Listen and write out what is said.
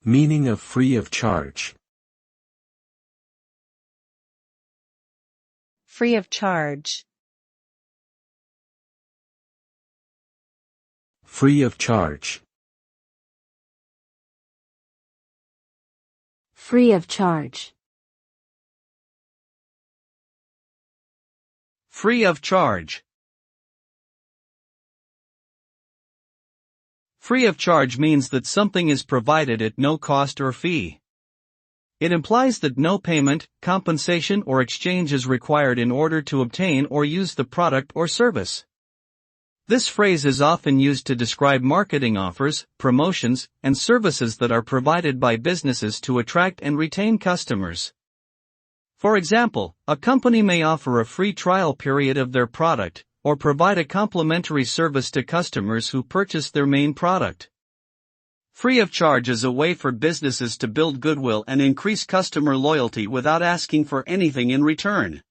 Meaning of free of charge. Free of charge. Free of charge. Free of charge. Free of charge. Free of charge means that something is provided at no cost or fee. It implies that no payment, compensation or exchange is required in order to obtain or use the product or service. This phrase is often used to describe marketing offers, promotions, and services that are provided by businesses to attract and retain customers. For example, a company may offer a free trial period of their product, or provide a complimentary service to customers who purchase their main product. Free of charge is a way for businesses to build goodwill and increase customer loyalty without asking for anything in return.